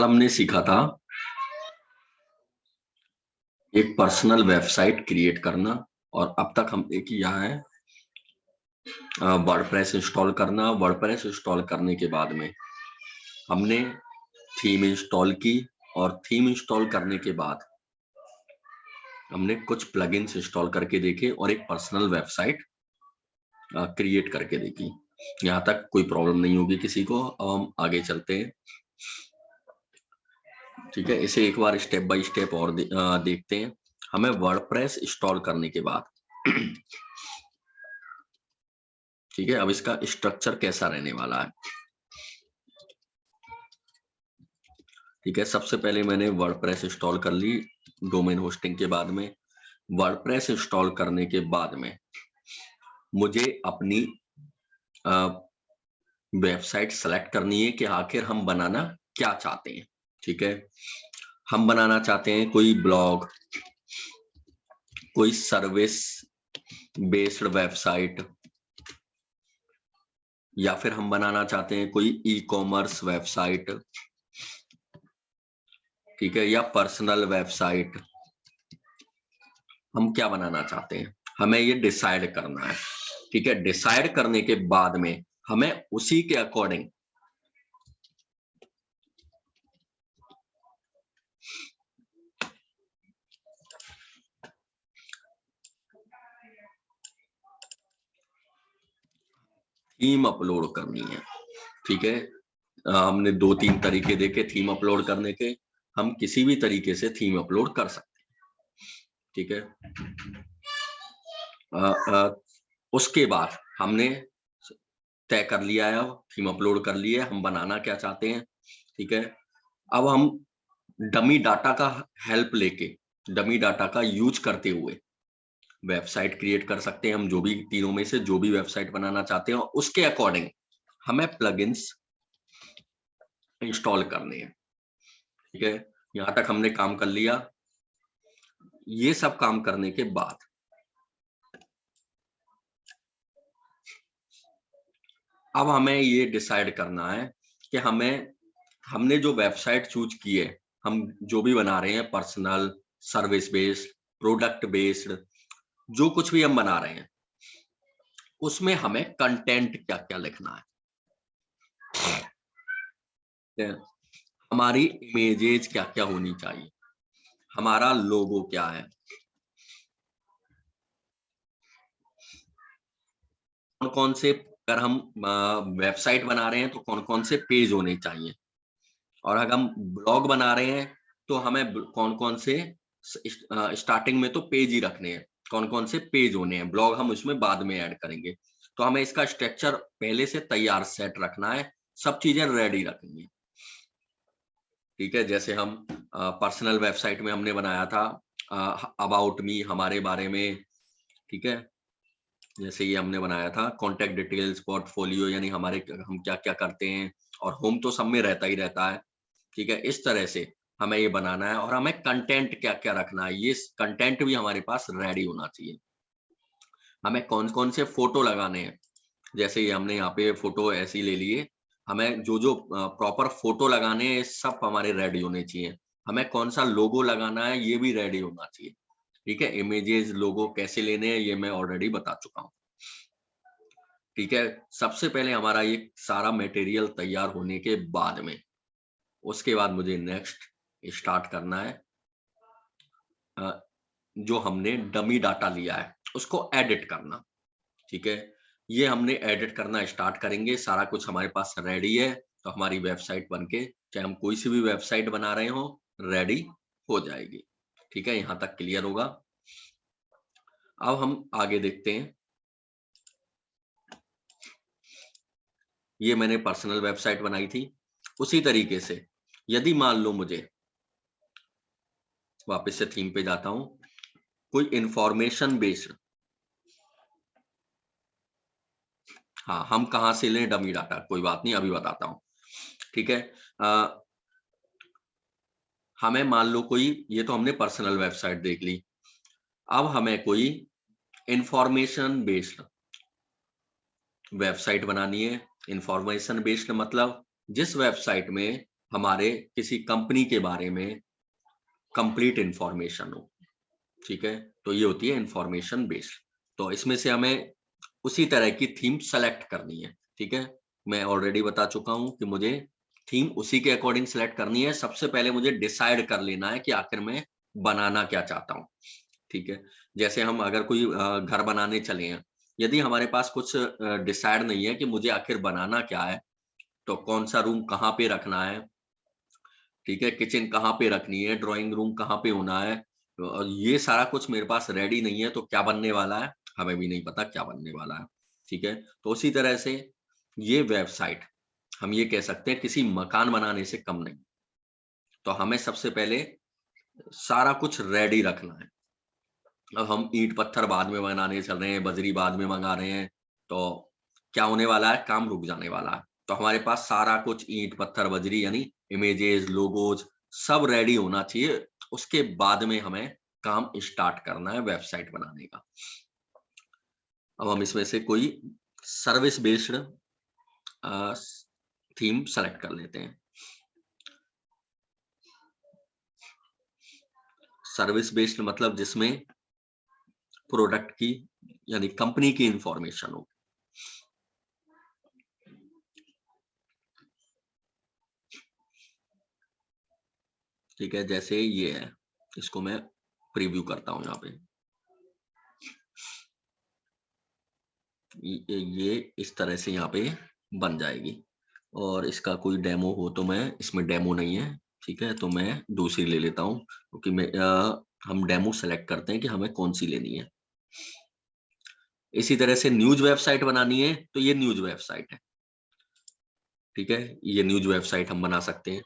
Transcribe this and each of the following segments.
कल हमने सीखा था एक पर्सनल वेबसाइट क्रिएट करना और अब तक हमने किया है वर्डप्रेस इंस्टॉल करना। वर्डप्रेस इंस्टॉल करने के बाद में हमने थीम इंस्टॉल की और थीम इंस्टॉल करने के बाद हमने कुछ प्लगइन्स इंस्टॉल करके देखे और एक पर्सनल वेबसाइट क्रिएट करके देखी। यहाँ तक कोई प्रॉब्लम नहीं होगी किसी को। अब हम आगे चलते हैं, ठीक है। इसे एक बार स्टेप बाय स्टेप और देखते हैं। हमें वर्डप्रेस इंस्टॉल करने के बाद ठीक है, अब इसका स्ट्रक्चर कैसा रहने वाला है। ठीक है, सबसे पहले मैंने वर्डप्रेस इंस्टॉल कर ली डोमेन होस्टिंग के बाद में। वर्डप्रेस इंस्टॉल करने के बाद में मुझे अपनी वेबसाइट सेलेक्ट करनी है कि आखिर हम बनाना क्या चाहते हैं। ठीक है, हम बनाना चाहते हैं कोई ब्लॉग, कोई सर्विस बेस्ड वेबसाइट, या फिर हम बनाना चाहते हैं कोई ई कॉमर्स वेबसाइट, ठीक है, या पर्सनल वेबसाइट। हम क्या बनाना चाहते हैं, हमें ये डिसाइड करना है। ठीक है, डिसाइड करने के बाद में हमें उसी के अकॉर्डिंग थीम अपलोड करनी है। ठीक है, हमने 2-3 तरीके देखे थीम अपलोड करने के। हम किसी भी तरीके से थीम अपलोड कर सकते हैं। ठीक है, उसके बाद हमने तय कर लिया है, थीम अपलोड कर लिए, हम बनाना क्या चाहते हैं। ठीक है, अब हम डमी डाटा का हेल्प लेके, डमी डाटा का यूज करते हुए वेबसाइट क्रिएट कर सकते हैं। हम जो भी तीनों में से जो भी वेबसाइट बनाना चाहते हैं उसके अकॉर्डिंग हमें प्लगइन्स इंस्टॉल करने हैं। ठीक है, यहां तक हमने काम कर लिया। ये सब काम करने के बाद अब हमें ये डिसाइड करना है कि हमने जो वेबसाइट चूज की है, हम जो भी बना रहे हैं personal, service based, product based, जो कुछ भी हम बना रहे हैं उसमें हमें कंटेंट क्या क्या लिखना है, हमारी इमेजेस क्या क्या होनी चाहिए, हमारा लोगो क्या है, कौन कौन से, अगर हम वेबसाइट बना रहे हैं तो कौन कौन से पेज होने चाहिए, और अगर हम ब्लॉग बना रहे हैं तो हमें कौन कौन से स्टार्टिंग में तो पेज ही रखने हैं, कौन कौन से पेज होने हैं, ब्लॉग हम उसमें बाद में ऐड करेंगे। तो हमें इसका स्ट्रक्चर पहले से तैयार सेट रखना है, सब चीजें रेडी रखनी है। ठीक है, जैसे हम पर्सनल वेबसाइट में हमने बनाया था अबाउट मी, हमारे बारे में। ठीक है, जैसे ये हमने बनाया था कॉन्टेक्ट डिटेल्स, पोर्टफोलियो, यानी हमारे हम क्या क्या करते हैं, और होम तो सब में रहता ही रहता है। ठीक है, इस तरह से हमें ये बनाना है, और हमें कंटेंट क्या क्या रखना है, ये कंटेंट भी हमारे पास रेडी होना चाहिए। हमें कौन कौन से फोटो लगाने हैं, जैसे ये हमने यहाँ पे फोटो ऐसी ले लिए, हमें जो जो प्रॉपर फोटो लगाने हैं सब हमारे रेडी होने चाहिए। हमें कौन सा लोगो लगाना है ये भी रेडी होना चाहिए। ठीक है, इमेजेस लोगो कैसे लेने हैं ये मैं ऑलरेडी बता चुका हूँ। ठीक है, सबसे पहले हमारा ये सारा मटेरियल तैयार होने के बाद में, उसके बाद मुझे नेक्स्ट स्टार्ट करना है जो हमने डमी डाटा लिया है उसको एडिट करना। ठीक है, ये हमने एडिट करना स्टार्ट करेंगे, सारा कुछ हमारे पास रेडी है तो हमारी वेबसाइट बनके, चाहे हम कोई सी भी वेबसाइट बना रहे हो, रेडी हो जाएगी। ठीक है, यहां तक क्लियर होगा। अब हम आगे देखते हैं। ये मैंने पर्सनल वेबसाइट बनाई थी, उसी तरीके से यदि मान लो मुझे, वापस से थीम पे जाता हूं, कोई इंफॉर्मेशन बेस्ड, हाँ हम कहां से लें डमी डाटा, कोई बात नहीं अभी बताता हूं। ठीक है, हमें मान लो कोई, ये तो हमने पर्सनल वेबसाइट देख ली, अब हमें कोई इंफॉर्मेशन बेस्ड वेबसाइट बनानी है। इंफॉर्मेशन बेस्ड मतलब जिस वेबसाइट में हमारे किसी कंपनी के बारे में कंप्लीट इंफॉर्मेशन हो, ठीक है, तो ये होती है इंफॉर्मेशन बेस्ड। तो इसमें से हमें उसी तरह की थीम सेलेक्ट करनी है, ठीक है। मैं ऑलरेडी बता चुका हूं कि मुझे थीम उसी के अकॉर्डिंग सेलेक्ट करनी है। सबसे पहले मुझे डिसाइड कर लेना है कि आखिर मैं बनाना क्या चाहता हूँ, ठीक है। जैसे हम अगर कोई घर बनाने चले हैं, यदि हमारे पास कुछ डिसाइड नहीं है कि मुझे आखिर बनाना क्या है, तो कौन सा रूम कहाँ पे रखना है, ठीक है, किचन कहाँ पे रखनी है, ड्राइंग रूम कहाँ पे होना है, और ये सारा कुछ मेरे पास रेडी नहीं है, तो क्या बनने वाला है हमें भी नहीं पता क्या बनने वाला है, ठीक है। तो उसी तरह से ये वेबसाइट हम ये कह सकते हैं किसी मकान बनाने से कम नहीं। तो हमें सबसे पहले सारा कुछ रेडी रखना है। अब हम ईंट पत्थर बाद में बनाने चल रहे हैं, बजरी बाद में मंगा रहे हैं, तो क्या होने वाला है, काम रुक जाने वाला है। तो हमारे पास सारा कुछ ईंट पत्थर बजरी यानी इमेजेस लोगोज सब रेडी होना चाहिए। उसके बाद में हमें काम स्टार्ट करना है वेबसाइट बनाने का। अब हम इसमें से कोई सर्विस बेस्ड थीम सेलेक्ट कर लेते हैं। सर्विस बेस्ड मतलब जिसमें प्रोडक्ट की यानी कंपनी की इंफॉर्मेशन हो। ठीक है, जैसे ये है, इसको मैं प्रीव्यू करता हूं यहाँ पे। ये इस तरह से यहाँ पे बन जाएगी। और इसका कोई डेमो हो तो मैं, इसमें डेमो नहीं है, ठीक है, तो मैं दूसरी ले लेता हूँ, क्योंकि मैं हम डेमो सेलेक्ट करते हैं कि हमें कौन सी लेनी है। इसी तरह से न्यूज वेबसाइट बनानी है तो ये न्यूज वेबसाइट है, ठीक है, ये न्यूज वेबसाइट हम बना सकते हैं।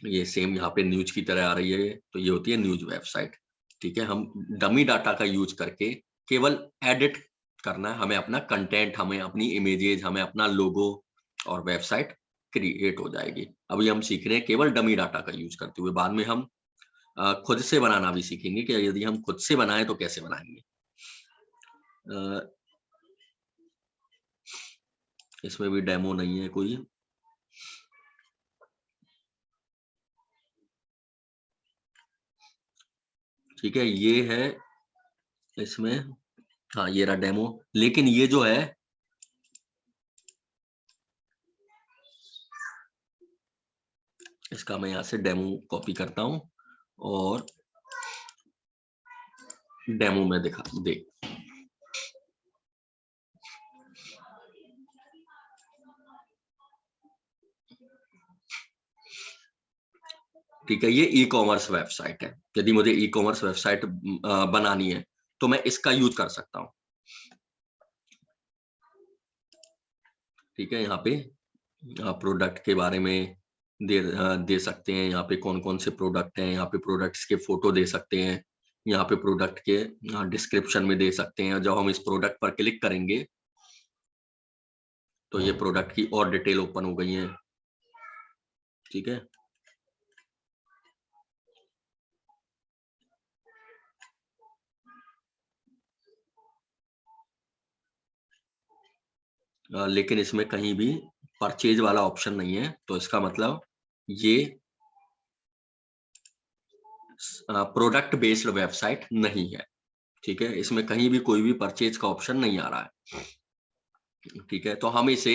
ये सेम यहाँ पे न्यूज की तरह आ रही है, तो ये होती है न्यूज वेबसाइट, ठीक है। हम डमी डाटा का यूज करके केवल एडिट करना है हमें अपना कंटेंट, हमें अपनी इमेजेस, हमें अपना लोगो, और वेबसाइट क्रिएट हो जाएगी। अभी हम सीख रहे हैं केवल डमी डाटा का यूज करते हुए, बाद में हम खुद से बनाना भी सीखेंगे कि यदि हम खुद से बनाएं तो कैसे बनाएंगे। इसमें भी डेमो नहीं है कोई। ठीक है, ये है इसमें, हाँ ये रहा डेमो। लेकिन ये जो है, इसका मैं यहाँ से डेमो कॉपी करता हूँ और डेमो में दिखा देख। ठीक है, ये ई कॉमर्स वेबसाइट है। यदि मुझे ई कॉमर्स वेबसाइट बनानी है तो मैं इसका यूज कर सकता हूँ। ठीक है, यहाँ पे प्रोडक्ट के बारे में दे सकते हैं, यहाँ पे कौन कौन से प्रोडक्ट हैं, यहाँ पे प्रोडक्ट्स के फोटो दे सकते हैं, यहाँ पे प्रोडक्ट के डिस्क्रिप्शन में दे सकते हैं। जब हम इस प्रोडक्ट पर क्लिक करेंगे तो ये प्रोडक्ट की और डिटेल ओपन हो गई है, ठीक है। लेकिन इसमें कहीं भी परचेज वाला ऑप्शन नहीं है, तो इसका मतलब ये प्रोडक्ट बेस्ड वेबसाइट नहीं है, ठीक है। इसमें कहीं भी कोई भी परचेज का ऑप्शन नहीं आ रहा है, ठीक है। तो हम इसे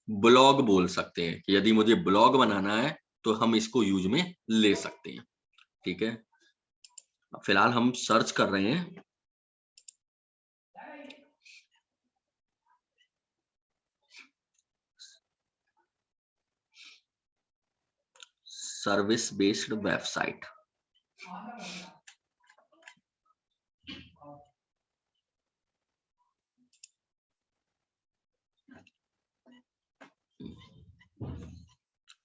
ब्लॉग बोल सकते हैं कि यदि मुझे ब्लॉग बनाना है तो हम इसको यूज में ले सकते हैं, ठीक है। फिलहाल हम सर्च कर रहे हैं। सर्विस बेस्ड वेबसाइट,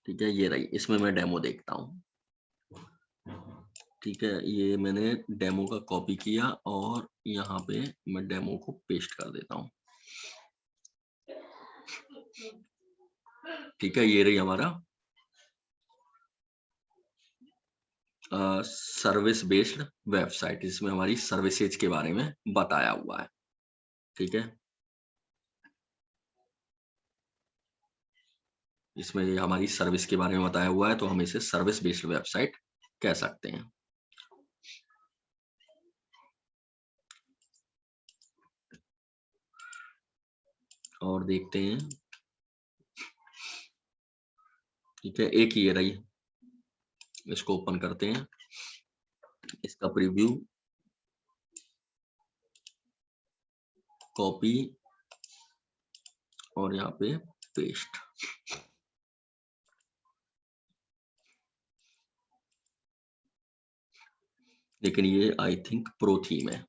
ठीक है, ये रही। इसमें मैं डेमो देखता हूँ, ठीक है। ये मैंने डेमो का कॉपी किया और यहाँ पे मैं डेमो को पेस्ट कर देता हूँ, ठीक है। ये रही हमारा सर्विस बेस्ड वेबसाइट, इसमें हमारी सर्विसेज के बारे में बताया हुआ है, ठीक है। इसमें ये हमारी सर्विस के बारे में बताया हुआ है, तो हम इसे सर्विस बेस्ड वेबसाइट कह सकते हैं। और देखते हैं, ठीक है, एक ही ये रही, इसको ओपन करते हैं, इसका प्रीव्यू, कॉपी और यहाँ पे पेस्ट। लेकिन ये आई थिंक प्रो थीम है।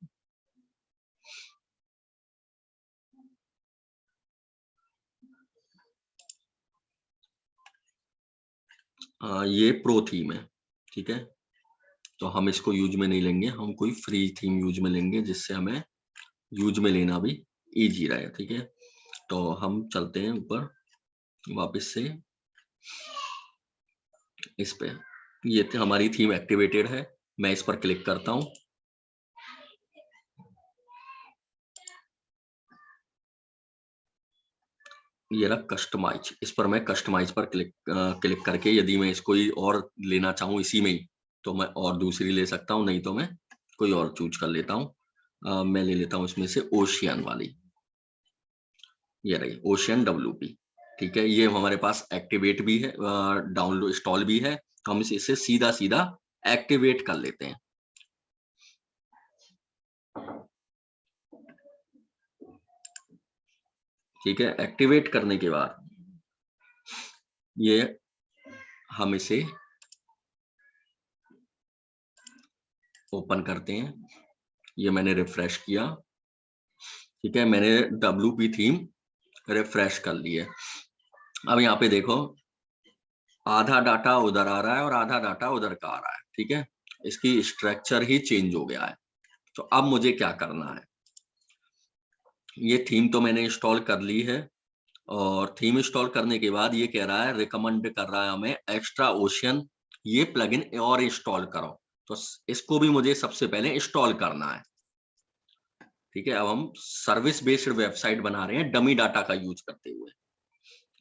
ये प्रो थीम है, ठीक है, तो हम इसको यूज में नहीं लेंगे, हम कोई फ्री थीम यूज में लेंगे जिससे हमें यूज में लेना भी इजी रहे, ठीक है। तो हम चलते हैं ऊपर वापस से इस पे, ये हमारी थीम एक्टिवेटेड है, मैं इस पर क्लिक करता हूं, ये रहा कस्टमाइज, इस पर मैं कस्टमाइज पर क्लिक करके यदि मैं इसको और लेना चाहूँ इसी में ही, तो मैं और दूसरी ले सकता हूँ, नहीं तो मैं कोई और चूज कर लेता हूँ। मैं ले लेता हूँ इसमें से ओशियन वाली, ये रही ओशियन WP, ठीक है, ये हमारे पास एक्टिवेट भी है, डाउनलोड इंस्टॉल भी है, तो हम इसे सीधा सीधा एक्टिवेट कर लेते हैं। ठीक है, एक्टिवेट करने के बाद ये हम इसे ओपन करते हैं, ये मैंने रिफ्रेश किया, ठीक है, मैंने WP थीम रिफ्रेश कर ली है। अब यहाँ पे देखो, आधा डाटा उधर आ रहा है और आधा डाटा उधर का आ रहा है, ठीक है, इसकी स्ट्रक्चर ही चेंज हो गया है। तो अब मुझे क्या करना है, ये थीम तो मैंने इंस्टॉल कर ली है, और थीम इंस्टॉल करने के बाद ये कह रहा है, रिकमेंड कर रहा है हमें एक्स्ट्रा ओशियन ये प्लगइन और इंस्टॉल करो, तो इसको भी मुझे सबसे पहले इंस्टॉल करना है, ठीक है। अब हम सर्विस बेस्ड वेबसाइट बना रहे हैं डमी डाटा का यूज करते हुए,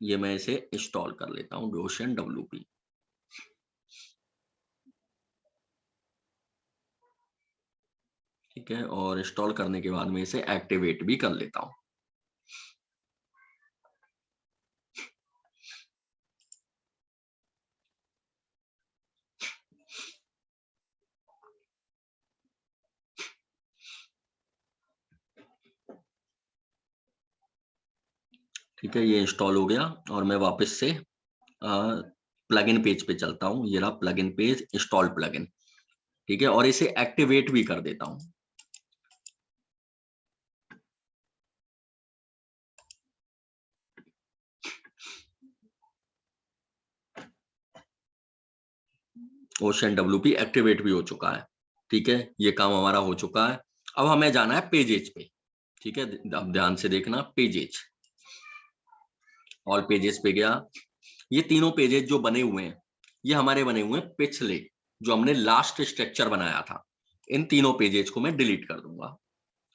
ये मैं इसे इंस्टॉल कर लेता हूँ, ओशियन WP, ठीक है, और इंस्टॉल करने के बाद मैं इसे एक्टिवेट भी कर लेता हूँ। ठीक है, ये इंस्टॉल हो गया, और मैं वापस से प्लगइन पेज पे चलता हूँ, ये रहा प्लगइन पेज, इंस्टॉल प्लगइन, ठीक है, और इसे एक्टिवेट भी कर देता हूँ। ओशियन WP एक्टिवेट भी हो चुका है, ठीक है, ये काम हमारा हो चुका है। अब हमें जाना है पेजेज पे, ठीक है, अब ध्यान से देखना, पेजेज, ऑल पेजेस पे गया, ये तीनों पेजेस जो बने हुए हैं, ये हमारे बने हुए हैं पिछले, जो हमने लास्ट स्ट्रक्चर बनाया था, इन तीनों पेजेस को मैं डिलीट कर दूंगा,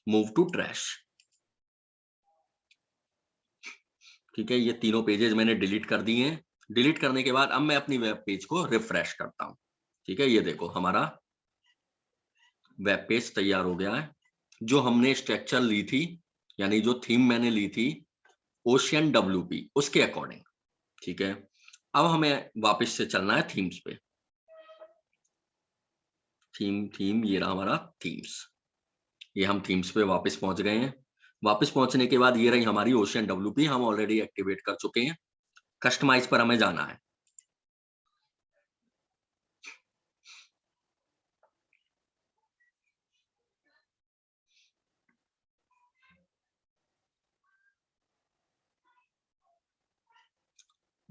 मूव टू ट्रैश, ठीक है, ये तीनों पेजेस मैंने डिलीट कर दिए हैं। डिलीट करने के बाद अब मैं अपनी वेब पेज को रिफ्रेश करता हूं, ठीक है, ये देखो हमारा वेब पेज तैयार हो गया है, जो हमने स्ट्रक्चर ली थी, यानी जो थीम मैंने ली थी ओशियन WP उसके अकॉर्डिंग, ठीक है। अब हमें वापस से चलना है थीम्स पे, थीम ये रहा हमारा थीम्स, ये हम थीम्स पे वापस पहुंच गए हैं। वापस पहुंचने के बाद ये रही हमारी ओशियन WP, हम ऑलरेडी एक्टिवेट कर चुके हैं। कस्टमाइज पर हमें जाना है,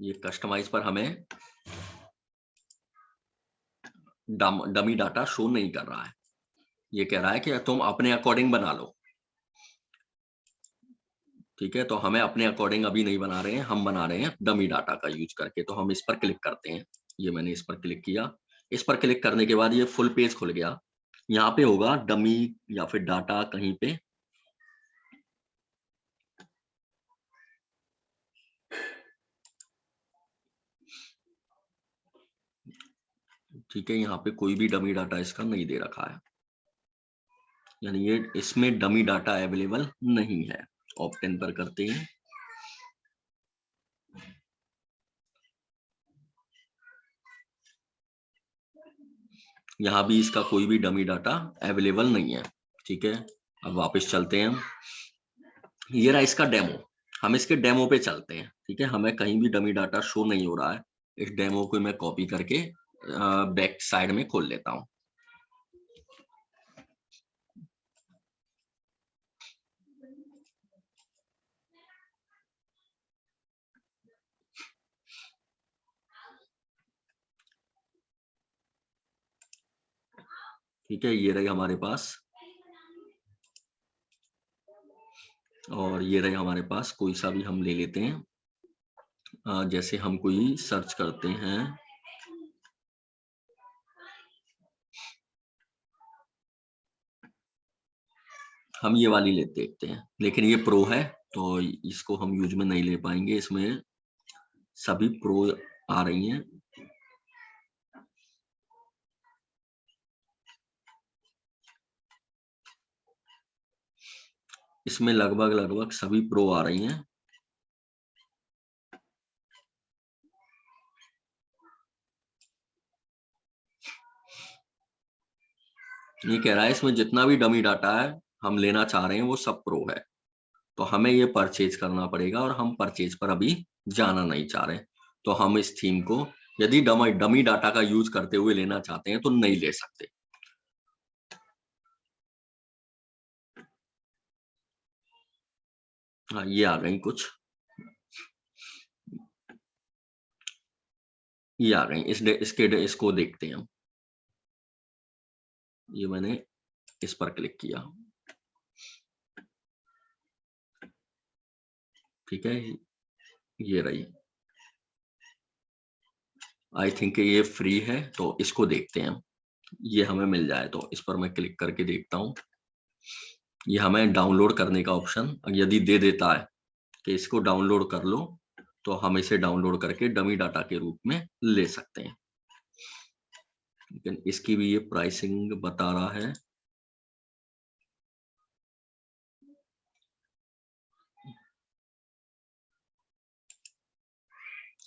ये कस्टमाइज पर हमें डमी डाटा शो नहीं कर रहा है, ये कह रहा है कि तुम अपने अकॉर्डिंग बना लो, ठीक है, तो हमें अपने अकॉर्डिंग अभी नहीं बना रहे हैं, हम बना रहे हैं डमी डाटा का यूज करके, तो हम इस पर क्लिक करते हैं, ये मैंने इस पर क्लिक किया, इस पर क्लिक करने के बाद ये फुल पेज खुल गया, यहाँ पे होगा डमी या फिर डाटा कहीं पे, ठीक है, यहाँ पे कोई भी डमी डाटा इसका नहीं दे रखा है, यानी ये इसमें डमी डाटा अवेलेबल नहीं है। ऑप्टेन पर करते हैं। यहाँ भी इसका कोई भी डमी डाटा अवेलेबल नहीं है। ठीक है, अब वापस चलते हैं हम। ये रहा इसका डेमो, हम इसके डेमो पे चलते हैं। ठीक है, हमें कहीं भी डमी डाटा शो नहीं हो रहा है। इस डेमो को मैं कॉपी करके बैक साइड में खोल लेता हूँ। ठीक है, ये रही हमारे पास, और ये रहे हमारे पास। कोई सा भी हम ले लेते हैं। जैसे हम कोई सर्च करते हैं, हम ये वाली लेते देखते हैं, लेकिन ये प्रो है तो इसको हम यूज में नहीं ले पाएंगे। इसमें सभी प्रो आ रही हैं। इसमें लगभग लगभग सभी प्रो आ रही हैं। ये कह रहा है इसमें जितना भी डमी डाटा है हम लेना चाह रहे हैं वो सब प्रो है, तो हमें ये परचेज करना पड़ेगा, और हम परचेज पर अभी जाना नहीं चाह रहे। तो हम इस थीम को यदि डमी डाटा का यूज करते हुए लेना चाहते हैं तो नहीं ले सकते। हाँ, ये आ गई कुछ, ये आ गई। इसको देखते हैं हम। ये मैंने इस पर क्लिक किया। ठीक है, ये रही। आई थिंक ये फ्री है, तो इसको देखते हैं हम। ये हमें मिल जाए तो इस पर मैं क्लिक करके देखता हूँ। ये हमें डाउनलोड करने का ऑप्शन यदि दे देता है कि इसको डाउनलोड कर लो, तो हम इसे डाउनलोड करके डमी डाटा के रूप में ले सकते हैं। लेकिन इसकी भी ये प्राइसिंग बता रहा है।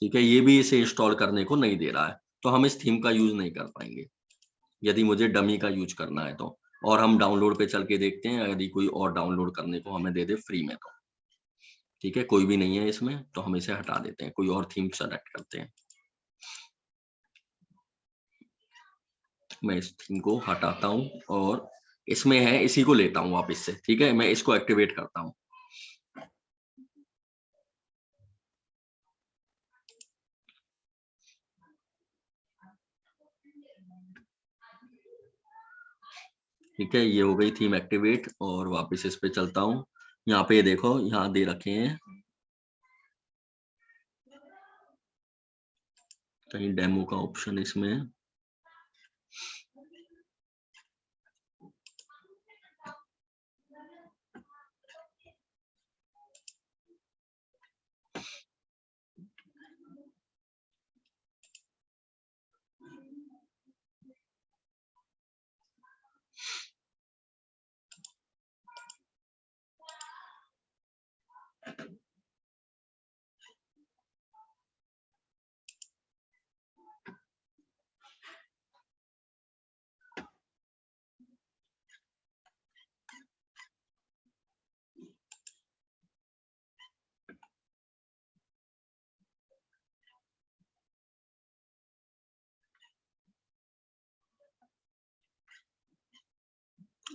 ठीक है, ये भी इसे इंस्टॉल करने को नहीं दे रहा है, तो हम इस थीम का यूज नहीं कर पाएंगे यदि मुझे डमी का यूज करना है तो। और हम डाउनलोड पे चल के देखते हैं, यदि कोई और डाउनलोड करने को हमें दे दे फ्री में तो। ठीक है, कोई भी नहीं है इसमें, तो हम इसे हटा देते हैं, कोई और थीम सेलेक्ट करते हैं। मैं इस थीम को हटाता हूँ और इसमें है इसी को लेता हूँ वापस से। ठीक है, मैं इसको एक्टिवेट करता हूँ। ठीक है, ये हो गई थीम एक्टिवेट, और वापस इस पे चलता हूँ। यहाँ पे देखो, यहाँ दे रखे हैं कहीं डेमो का ऑप्शन इसमें है।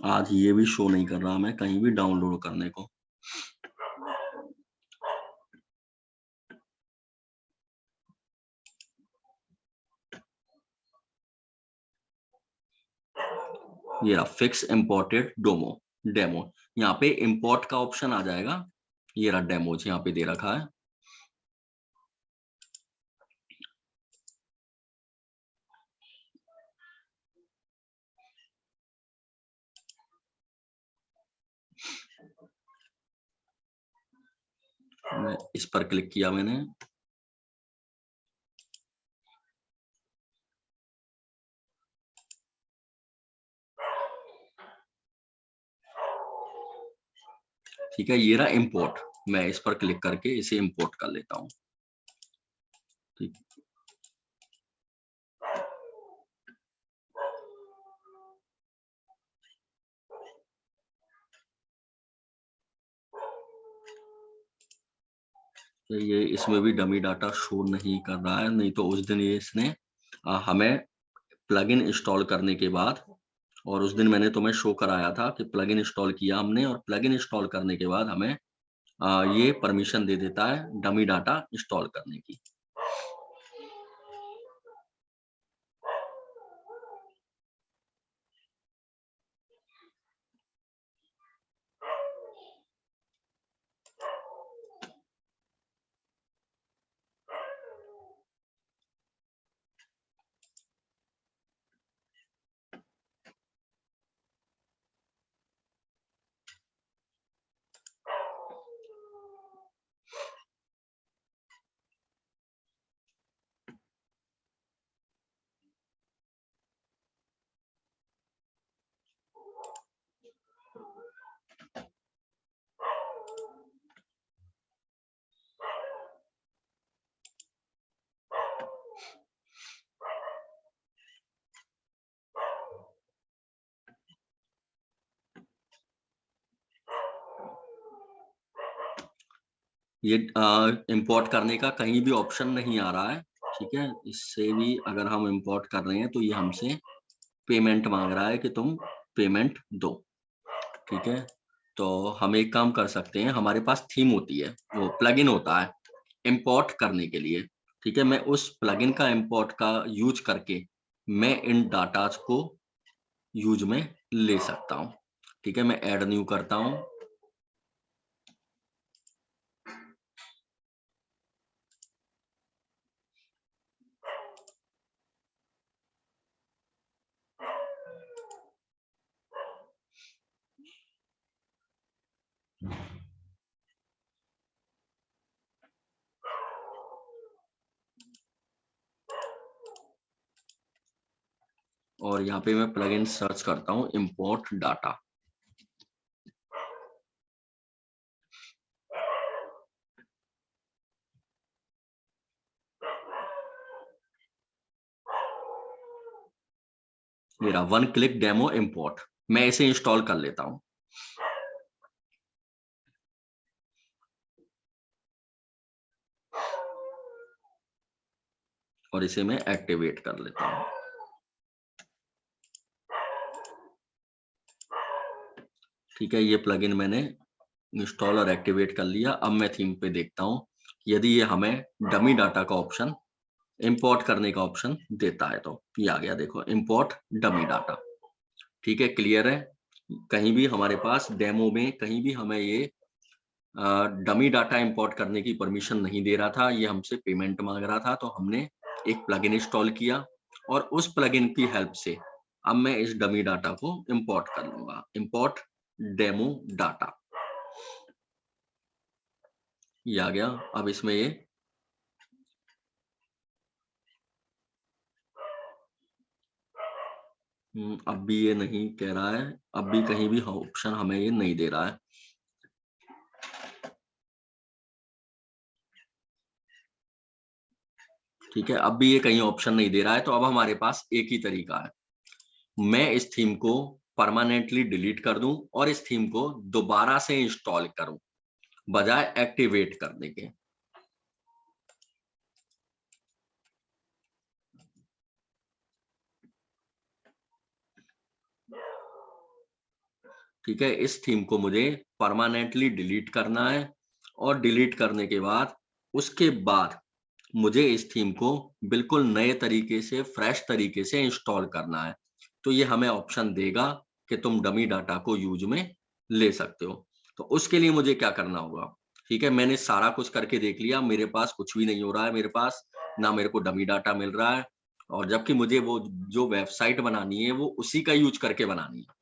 आज ये भी शो नहीं कर रहा मैं कहीं भी डाउनलोड करने को। ये रहा फिक्स इम्पोर्टेड डेमो। यहाँ पे इम्पोर्ट का ऑप्शन आ जाएगा। ये रहा डेमोज यहाँ पे दे रखा है। मैं इस पर क्लिक किया मैंने। ठीक है, ये रहा इंपोर्ट। मैं इस पर क्लिक करके इसे इंपोर्ट कर लेता हूँ। ठीक, तो ये इसमें भी डमी डाटा शो नहीं कर रहा है, नहीं तो उस दिन ये इसने हमें प्लगइन इंस्टॉल करने के बाद, और उस दिन मैंने तुम्हें शो कराया था कि प्लगइन इंस्टॉल किया हमने, और प्लगइन इंस्टॉल करने के बाद हमें ये परमिशन दे देता है डमी डाटा इंस्टॉल करने की। ये इंपोर्ट करने का कहीं भी ऑप्शन नहीं आ रहा है। ठीक है, इससे भी अगर हम इंपोर्ट कर रहे हैं तो ये हमसे पेमेंट मांग रहा है कि तुम पेमेंट दो। ठीक है, तो हम एक काम कर सकते हैं, हमारे पास थीम होती है, वो प्लगइन होता है इंपोर्ट करने के लिए। ठीक है, मैं उस प्लगइन का इंपोर्ट का यूज करके मैं इन डाटाज को यूज में ले सकता हूँ। ठीक है, मैं ऐड न्यू करता हूँ। और यहाँ पे मैं प्लगइन सर्च करता हूँ इंपोर्ट डाटा। मेरा वन क्लिक डेमो इंपोर्ट, मैं इसे इंस्टॉल कर लेता हूँ। और इसे मैं एक्टिवेट कर लेता हूँ। ठीक है, ये प्लगइन मैंने इंस्टॉल और एक्टिवेट कर लिया। अब मैं थीम पे देखता हूँ यदि ये हमें डमी डाटा का ऑप्शन, इंपोर्ट करने का ऑप्शन देता है। तो ये आ गया, देखो इंपोर्ट डमी डाटा। ठीक है, क्लियर है। कहीं भी हमारे पास डेमो में कहीं भी हमें ये डमी डाटा इंपोर्ट करने की परमिशन नहीं दे रहा था, ये हमसे पेमेंट मांग रहा था। तो हमने एक प्लगइन इंस्टॉल किया और उस प्लगइन की हेल्प से अब मैं इस डमी डाटा को इंपोर्ट कर लूंगा। इंपोर्ट डेमो डाटा, ये आ गया। अब इसमें ये अब भी ये नहीं कह रहा है, अब भी कहीं भी ऑप्शन हमें ये नहीं दे रहा है। ठीक है, अब भी ये कहीं ऑप्शन नहीं दे रहा है। तो अब हमारे पास एक ही तरीका है, मैं इस थीम को परमानेंटली डिलीट कर दूं और इस थीम को दोबारा से इंस्टॉल करूं बजाय एक्टिवेट करने के। ठीक है, इस थीम को मुझे परमानेंटली डिलीट करना है और डिलीट करने के बाद उसके बाद मुझे इस थीम को बिल्कुल नए तरीके से, फ्रेश तरीके से इंस्टॉल करना है। तो ये हमें ऑप्शन देगा कि तुम डमी डाटा को यूज में ले सकते हो। तो उसके लिए मुझे क्या करना होगा? ठीक है, मैंने सारा कुछ करके देख लिया, मेरे पास कुछ भी नहीं हो रहा है। मेरे पास ना मेरे को डमी डाटा मिल रहा है, और जबकि मुझे वो जो वेबसाइट बनानी है वो उसी का यूज करके बनानी है।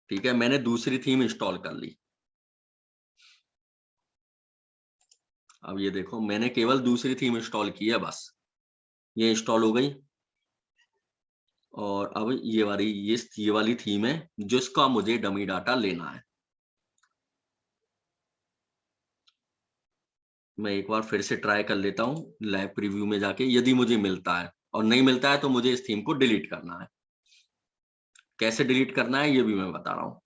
ठीक है, मैंने दूसरी थीम इंस्टॉल कर ली। अब ये देखो, मैंने केवल दूसरी थीम इंस्टॉल की है बस, ये इंस्टॉल हो गई। और अब ये वाली थीम है जिसका मुझे डमी डाटा लेना है। मैं एक बार फिर से ट्राई कर लेता हूँ लाइव प्रीव्यू में जाके, यदि मुझे मिलता है, और नहीं मिलता है तो मुझे इस थीम को डिलीट करना है। कैसे डिलीट करना है ये भी मैं बता रहा हूँ।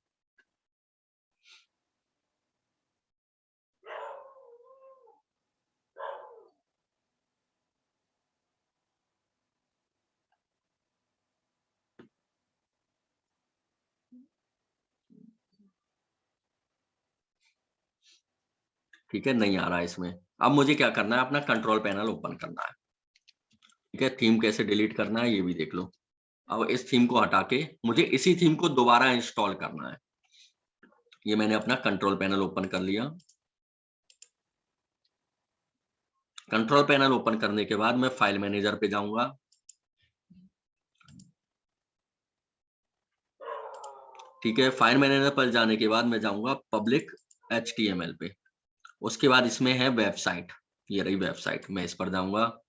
ठीक है, नहीं आ रहा है इसमें। अब मुझे क्या करना है, अपना कंट्रोल पैनल ओपन करना है। ठीक है, थीम कैसे डिलीट करना है ये भी देख लो। अब इस थीम को हटा के मुझे इसी थीम को दोबारा इंस्टॉल करना है। ये मैंने अपना कंट्रोल पैनल ओपन कर लिया। कंट्रोल पैनल ओपन करने के बाद मैं फाइल मैनेजर पे जाऊंगा। ठीक है, फाइल मैनेजर पर जाने के बाद मैं जाऊंगा पब्लिक HTML पे। उसके बाद इसमें है वेबसाइट, ये रही वेबसाइट, मैं इस पर जाऊंगा।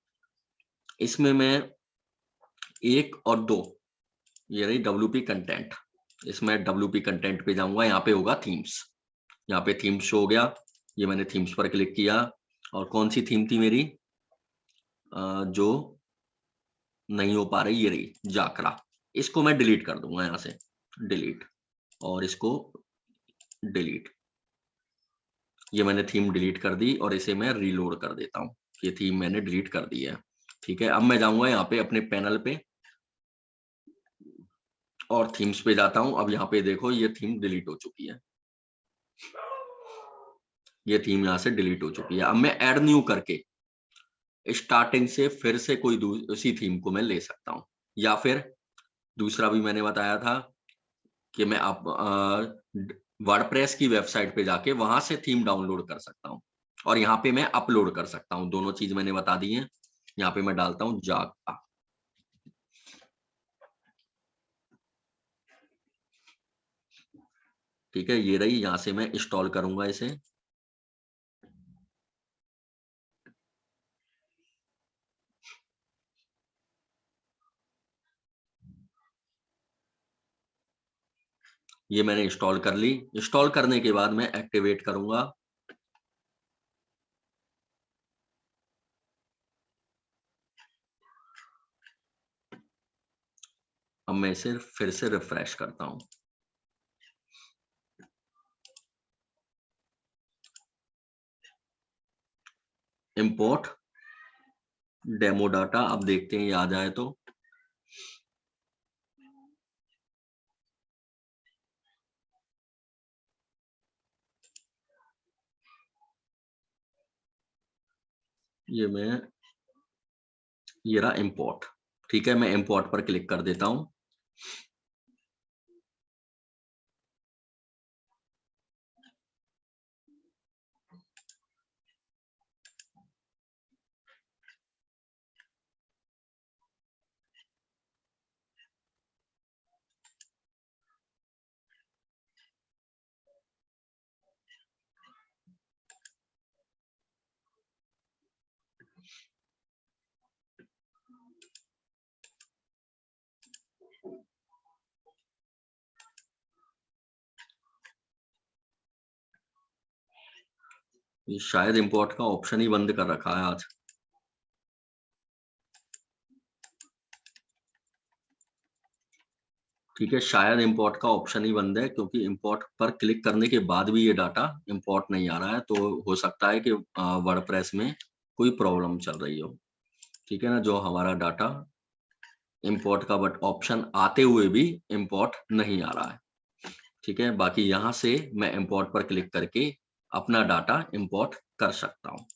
इसमें मैं 1 और 2, ये रही WP कंटेंट, इसमें WP कंटेंट पे जाऊंगा। यहाँ पे होगा थीम्स, यहाँ पे थीम्स शो हो गया। ये मैंने थीम्स पर क्लिक किया। और कौन सी थीम थी मेरी जो नहीं हो पा रही, ये रही जाकरा। इसको मैं डिलीट कर दूंगा, यहाँ से डिलीट, और इसको डिलीट। ये मैंने थीम डिलीट कर दी और इसे मैं रीलोड कर देता हूँ। ये थीम मैंने डिलीट कर दी है। ठीक है, अब मैं जाऊंगा यहाँ पे अपने पैनल पे और थीम्स पे जाता हूँ। अब यहाँ पे देखो ये थीम डिलीट हो चुकी है। ये थीम यहाँ से डिलीट हो चुकी है। अब मैं ऐड न्यू करके स्टार्टिंग से फिर से कोई उसी थीम को मैं ले सकता हूँ, या फिर दूसरा भी मैंने बताया था कि मैं आप वर्डप्रेस की वेबसाइट पे जाके वहां से थीम डाउनलोड कर सकता हूँ, और यहाँ पे मैं अपलोड कर सकता हूँ। दोनों चीज मैंने बता दी है। यहाँ पे मैं डालता हूँ जाका। ठीक है, ये रही, यहाँ से मैं इंस्टॉल करूंगा इसे। ये मैंने इंस्टॉल कर ली। इंस्टॉल करने के बाद मैं एक्टिवेट करूंगा। अब मैं इसे फिर से रिफ्रेश करता हूँ। इंपोर्ट डेमो डाटा, अब देखते हैं ये आ जाए तो। ये रहा इंपोर्ट। ठीक है, मैं इंपोर्ट पर क्लिक कर देता हूँ। ये शायद इंपोर्ट का ऑप्शन ही बंद कर रखा है आज। ठीक है, शायद इंपोर्ट का ऑप्शन ही बंद है, क्योंकि इंपोर्ट पर क्लिक करने के बाद भी ये डाटा इंपोर्ट नहीं आ रहा है। तो हो सकता है कि वर्डप्रेस में कोई प्रॉब्लम चल रही हो। ठीक है ना, जो हमारा डाटा इंपोर्ट का बट ऑप्शन आते हुए भी इंपोर्ट नहीं आ रहा है। ठीक है, बाकी यहाँ से मैं इंपोर्ट पर क्लिक करके अपना डाटा इंपोर्ट कर सकता हूँ।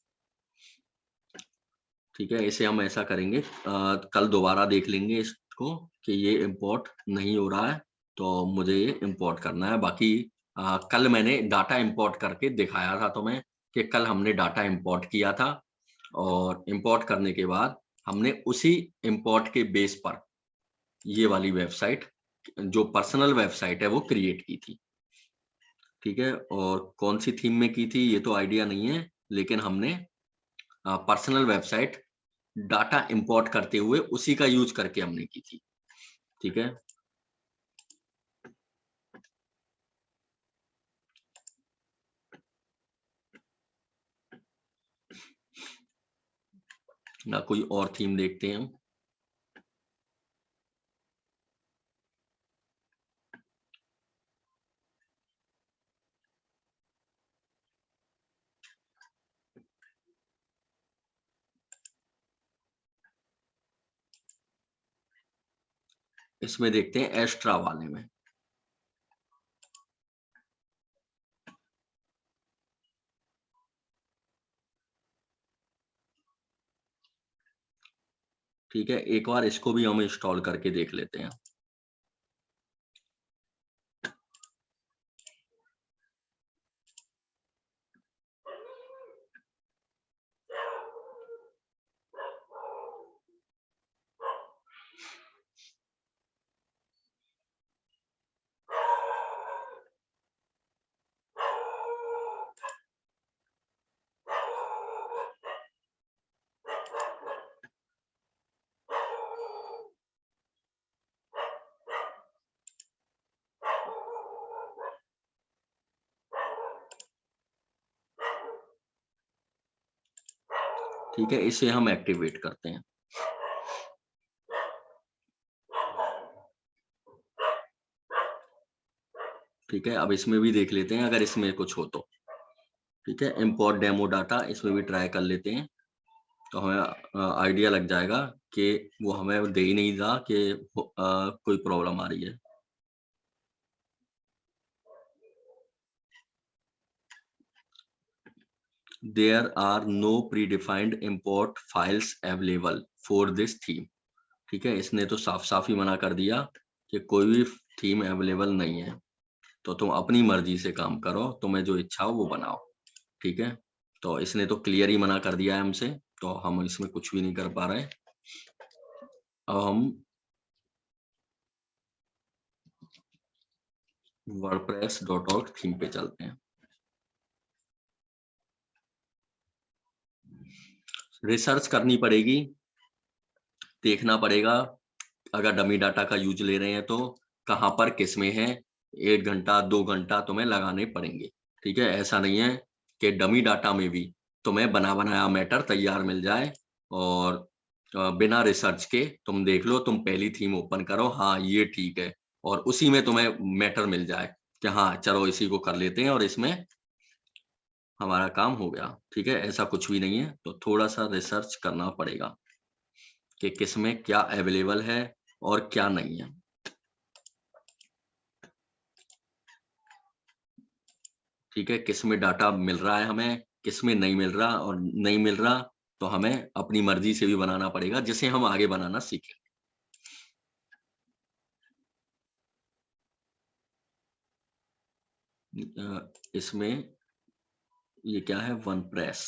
ठीक है, इसे हम ऐसा करेंगे, कल दोबारा देख लेंगे इसको कि ये इंपोर्ट नहीं हो रहा है, तो मुझे ये इंपोर्ट करना है। बाकी कल मैंने डाटा इंपोर्ट करके दिखाया था तुम्हें कि कल हमने डाटा इंपोर्ट किया था, और इंपोर्ट करने के बाद हमने उसी इंपोर्ट के बेस पर ये वाली वेबसाइट, जो पर्सनल वेबसाइट है, वो क्रिएट की थी। ठीक है, और कौन सी थीम में की थी ये तो आइडिया नहीं है, लेकिन हमने पर्सनल वेबसाइट डाटा इंपोर्ट करते हुए उसी का यूज करके हमने की थी। ठीक है, ना कोई और थीम देखते हैं हम। इसमें देखते हैं एक्स्ट्रा वाले में। ठीक है, एक बार इसको भी हम इंस्टॉल करके देख लेते हैं। ठीक है, इसे हम एक्टिवेट करते हैं। ठीक है, अब इसमें भी देख लेते हैं अगर इसमें कुछ हो तो। ठीक है, इंपोर्ट डेमो डाटा, इसमें भी ट्राई कर लेते हैं, तो हमें आइडिया लग जाएगा कि वो हमें दे ही नहीं रहा कि कोई प्रॉब्लम आ रही है। There are no predefined import files available for this theme। ठीक है, इसने तो साफ साफ ही मना कर दिया कि कोई भी थीम अवेलेबल नहीं है, तो तुम अपनी मर्जी से काम करो, तुम्हें जो इच्छा हो वो बनाओ। ठीक है, तो इसने तो क्लियर ही मना कर दिया है हमसे, तो हम इसमें कुछ भी नहीं कर पा रहे। अब हम wordpress.org थीम पे चलते हैं। रिसर्च करनी पड़ेगी, देखना पड़ेगा, अगर डमी डाटा का यूज ले रहे हैं तो कहाँ पर किसमें है, 1 घंटा 2 घंटा तुम्हें लगाने पड़ेंगे। ठीक है, ऐसा नहीं है कि डमी डाटा में भी तुम्हें बना बनाया मैटर तैयार मिल जाए और बिना रिसर्च के तुम देख लो, तुम पहली थीम ओपन करो, हाँ ये ठीक है, और उसी में तुम्हें मैटर मिल जाए कि हाँ चलो इसी को कर लेते हैं और इसमें हमारा काम हो गया। ठीक है, ऐसा कुछ भी नहीं है, तो थोड़ा सा रिसर्च करना पड़ेगा कि किसमें क्या अवेलेबल है और क्या नहीं है। ठीक है, किसमें डाटा मिल रहा है हमें, किसमें नहीं मिल रहा, और नहीं मिल रहा तो हमें अपनी मर्जी से भी बनाना पड़ेगा, जिसे हम आगे बनाना सीखें। इसमें ये क्या है, वन प्रेस।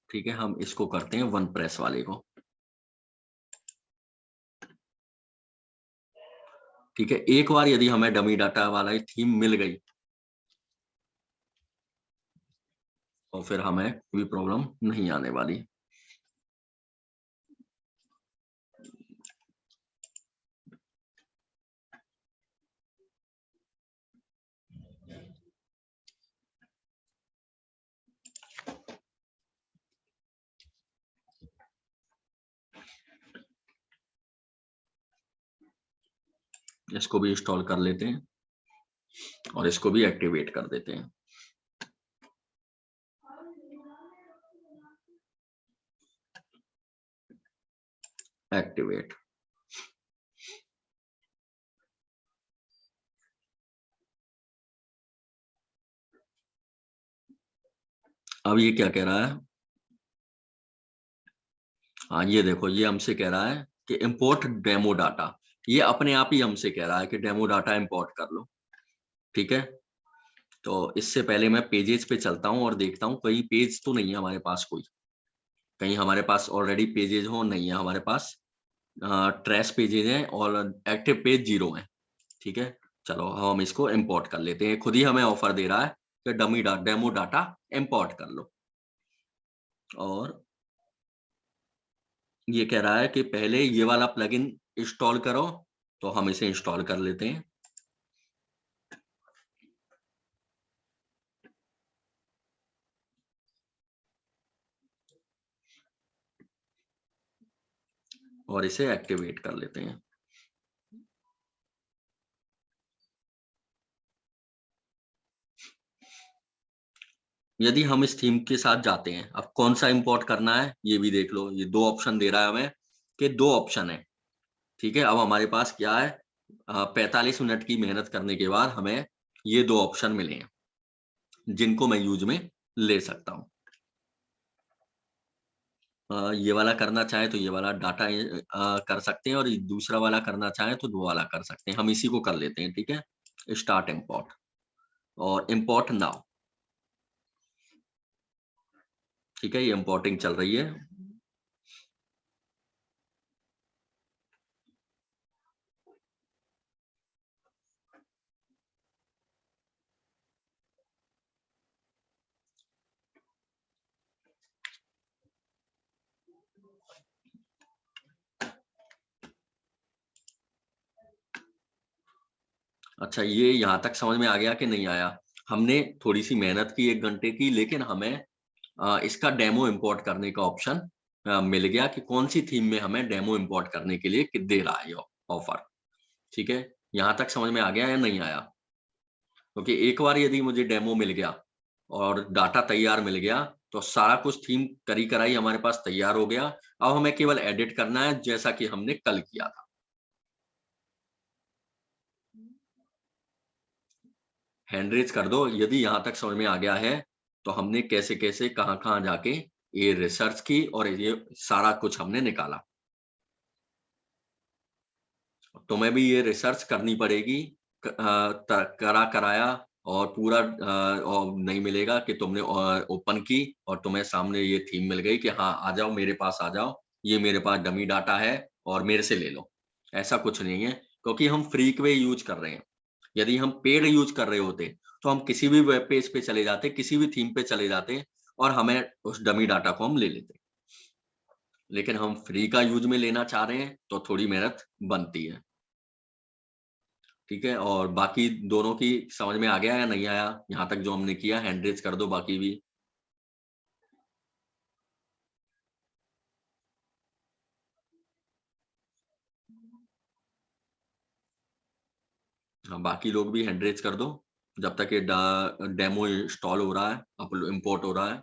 ठीक है, हम इसको करते हैं वन प्रेस वाले को। ठीक है, एक बार यदि हमें डमी डाटा वाला थीम मिल गई तो फिर हमें कोई प्रॉब्लम नहीं आने वाली। इसको भी इंस्टॉल कर लेते हैं और इसको भी एक्टिवेट कर देते हैं। एक्टिवेट। अब ये क्या कह रहा है, हाँ ये देखो, ये हमसे कह रहा है कि इंपोर्ट डेमो डाटा, ये अपने आप ही हमसे कह रहा है कि डेमो डाटा इंपोर्ट कर लो। ठीक है, तो इससे पहले मैं पेजेस पे चलता हूँ और देखता हूँ कहीं पेज तो नहीं है हमारे पास कोई, कहीं हमारे पास ऑलरेडी पेजेस हो, नहीं है हमारे पास, ट्रेस पेजेस हैं और एक्टिव पेज 0 है। ठीक है, चलो हम इसको इंपोर्ट कर लेते हैं, खुद ही हमें ऑफर दे रहा है कि डेमो डाटा इंपोर्ट कर लो, और ये कह रहा है कि पहले ये वाला प्लगइन इंस्टॉल करो, तो हम इसे इंस्टॉल कर लेते हैं। और इसे एक्टिवेट कर लेते हैं। यदि हम इस थीम के साथ जाते हैं, अब कौन सा इंपोर्ट करना है ये भी देख लो। ये 2 ऑप्शन दे रहा है हमें कि 2 ऑप्शन है, ठीक है। अब हमारे पास क्या है, 45 मिनट की मेहनत करने के बाद हमें ये 2 ऑप्शन मिले हैं, जिनको मैं यूज में ले सकता हूँ। ये वाला करना चाहे तो ये वाला डाटा कर सकते हैं, और ये दूसरा वाला करना चाहे तो वो वाला कर सकते हैं। हम इसी को कर लेते हैं, ठीक है। स्टार्ट इंपोर्ट और इंपोर्ट नाउ, ठीक है। ये इंपोर्टिंग चल रही है। अच्छा, ये यहाँ तक समझ में आ गया कि नहीं आया? हमने थोड़ी सी मेहनत की 1 घंटे की, लेकिन हमें इसका डेमो इंपोर्ट करने का ऑप्शन मिल गया कि कौन सी थीम में हमें डेमो इंपोर्ट करने के लिए दे रहा है ये ऑफर, ठीक है। यहाँ तक समझ में आ गया या नहीं आया? क्योंकि एक बार यदि मुझे डेमो मिल गया और डाटा तैयार मिल गया, तो सारा कुछ थीम करी कराई हमारे पास तैयार हो गया। अब हमें केवल एडिट करना है, जैसा कि हमने कल किया था। हैंड रेज कर दो यदि यहाँ तक समझ में आ गया है। तो हमने कैसे कैसे कहाँ कहाँ जाके ये रिसर्च की और ये सारा कुछ हमने निकाला। तुम्हें भी ये रिसर्च करनी पड़ेगी, करा कराया और पूरा और नहीं मिलेगा कि तुमने ओपन की और तुम्हें सामने ये थीम मिल गई कि हाँ आ जाओ मेरे पास आ जाओ, ये मेरे पास डमी डाटा है और मेरे से ले लो। ऐसा कुछ नहीं है, क्योंकि हम फ्री के यूज कर रहे हैं। यदि हम पेड यूज कर रहे होते तो हम किसी भी वेब पेज पे चले जाते, किसी भी थीम पे चले जाते और हमें उस डमी डाटा को हम ले लेते। लेकिन हम फ्री का यूज में लेना चाह रहे हैं तो थोड़ी मेहनत बनती है, ठीक है। और बाकी दोनों की समझ में आ गया या नहीं आया? यहाँ तक जो हमने किया हैंड रेज कर दो बाकी भी। हाँ, बाकी लोग भी हैंड रेज कर दो जब तक ये डेमो इंस्टॉल हो रहा है, इंपोर्ट हो रहा है।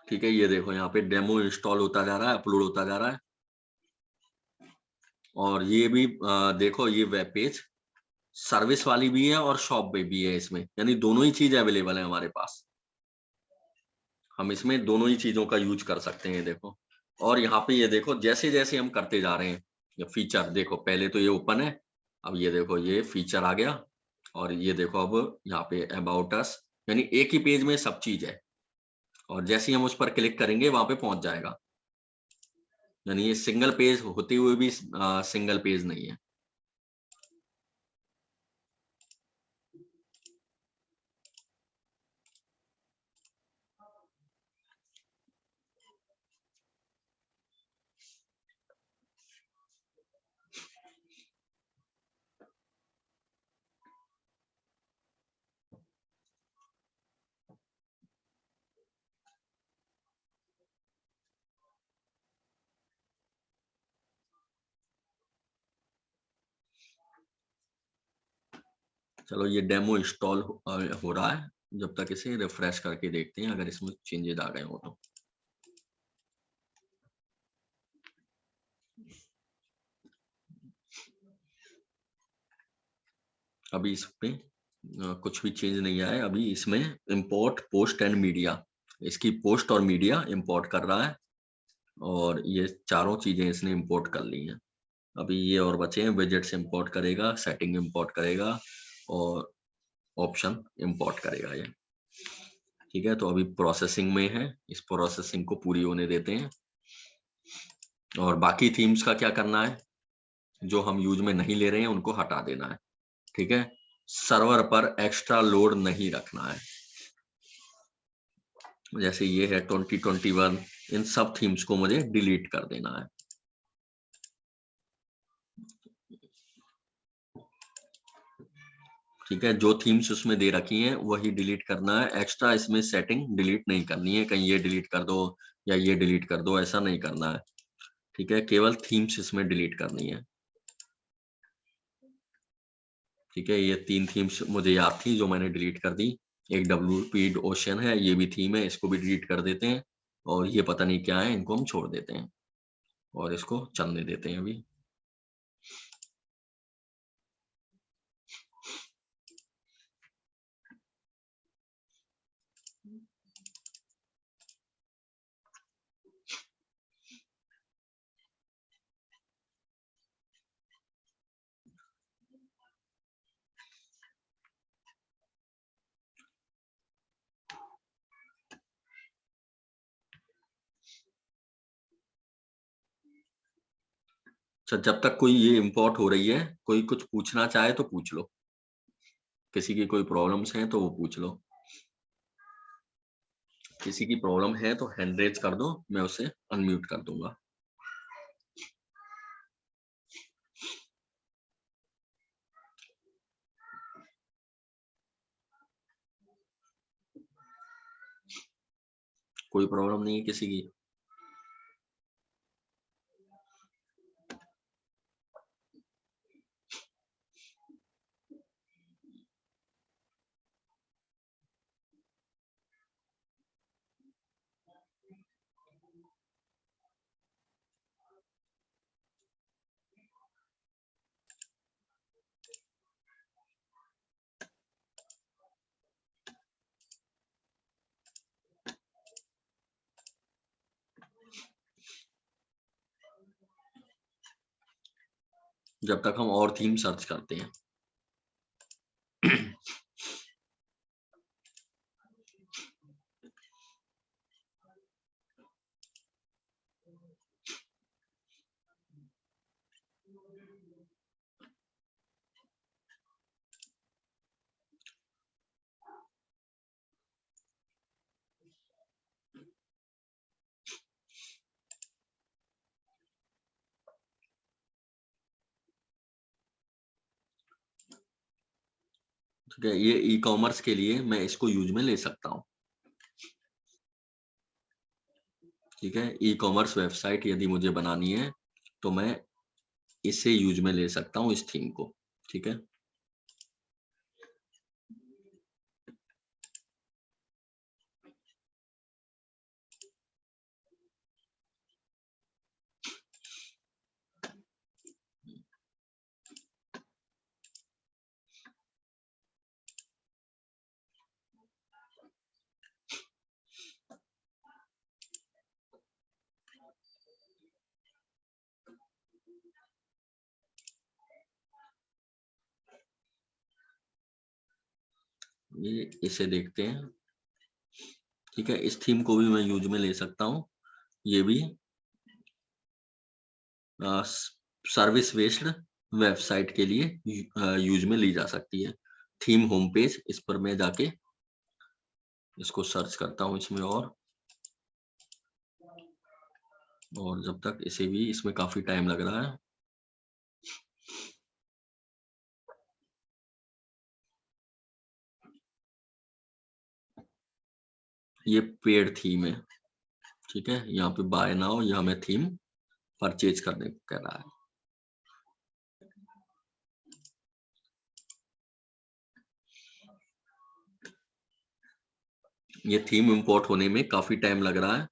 ठीक है, ये देखो यहाँ पे डेमो इंस्टॉल होता जा रहा है, अपलोड होता जा रहा है। और ये भी देखो, ये वेब पेज सर्विस वाली भी है और शॉप पे भी है इसमें, यानी दोनों ही चीज अवेलेबल है हमारे पास। हम इसमें दोनों ही चीजों का यूज कर सकते हैं, देखो। और यहाँ पे ये देखो, जैसे जैसे हम करते जा रहे हैं ये फीचर देखो, पहले तो ये ओपन है, अब ये देखो ये फीचर आ गया। और ये देखो अब यहाँ पे अबाउट अस, यानी एक ही पेज में सब चीज है। और जैसे ही हम उस पर क्लिक करेंगे वहां पे पहुंच जाएगा। यानी ये सिंगल पेज होते हुए भी सिंगल पेज नहीं है। चलो ये डेमो इंस्टॉल हो रहा है, जब तक इसे रिफ्रेश करके देखते हैं अगर इसमें चेंजेस आ गए हो तो। अभी इस पे कुछ भी चेंज नहीं आया है। अभी इसमें इंपोर्ट पोस्ट एंड मीडिया, इसकी पोस्ट और मीडिया इंपोर्ट कर रहा है। और ये चारों चीजें इसने इंपोर्ट कर ली हैं। अभी ये और बचे हैं, विजेट्स इंपोर्ट करेगा, सेटिंग इंपोर्ट करेगा और ऑप्शन इंपोर्ट करेगा ये, ठीक है। तो अभी प्रोसेसिंग में है, इस प्रोसेसिंग को पूरी होने देते हैं। और बाकी थीम्स का क्या करना है, जो हम यूज में नहीं ले रहे हैं उनको हटा देना है, ठीक है। सर्वर पर एक्स्ट्रा लोड नहीं रखना है। जैसे ये है 2021, इन सब थीम्स को मुझे डिलीट कर देना है। ठीक है, जो थीम्स उसमें दे रखी हैं वही डिलीट करना है, एक्स्ट्रा इसमें सेटिंग डिलीट नहीं करनी है, कहीं ये डिलीट कर दो या ये डिलीट कर दो, ऐसा नहीं करना है। ठीक है, केवल थीम्स इसमें डिलीट करनी है। ठीक है, ये 3 थीम्स मुझे याद थी जो मैंने डिलीट कर दी। एक WP ओशन है, ये भी थीम है, इसको भी डिलीट कर देते हैं। और ये पता नहीं क्या है, इनको हम छोड़ देते हैं और इसको चलने देते हैं अभी। अच्छा, जब तक कोई ये इंपोर्ट हो रही है, कोई कुछ पूछना चाहे तो पूछ लो। किसी की कोई प्रॉब्लम्स हैं तो वो पूछ लो। किसी की प्रॉब्लम है तो हैंड रेज कर दो, मैं उसे अनम्यूट कर दूंगा। कोई प्रॉब्लम नहीं है किसी की? जब तक हम और थीम सर्च करते हैं। ठीक है, ये ई कॉमर्स के लिए मैं इसको यूज में ले सकता हूँ। ठीक है, ई कॉमर्स वेबसाइट यदि मुझे बनानी है तो मैं इसे यूज में ले सकता हूँ, इस थीम को। ठीक है, ये इसे देखते हैं। ठीक है, इस थीम को भी मैं यूज में ले सकता हूँ। ये भी सर्विस बेस्ड वेबसाइट के लिए यूज में ली जा सकती है। थीम होम पेज, इस पर मैं जाके इसको सर्च करता हूँ इसमें, और जब तक इसे भी, इसमें काफी टाइम लग रहा है। ये पेड थीम है। ठीक है, यहाँ पे बाय नाउ, यहाँ हमें थीम परचेज करने को कह रहा है। ये थीम इंपोर्ट होने में काफी टाइम लग रहा है।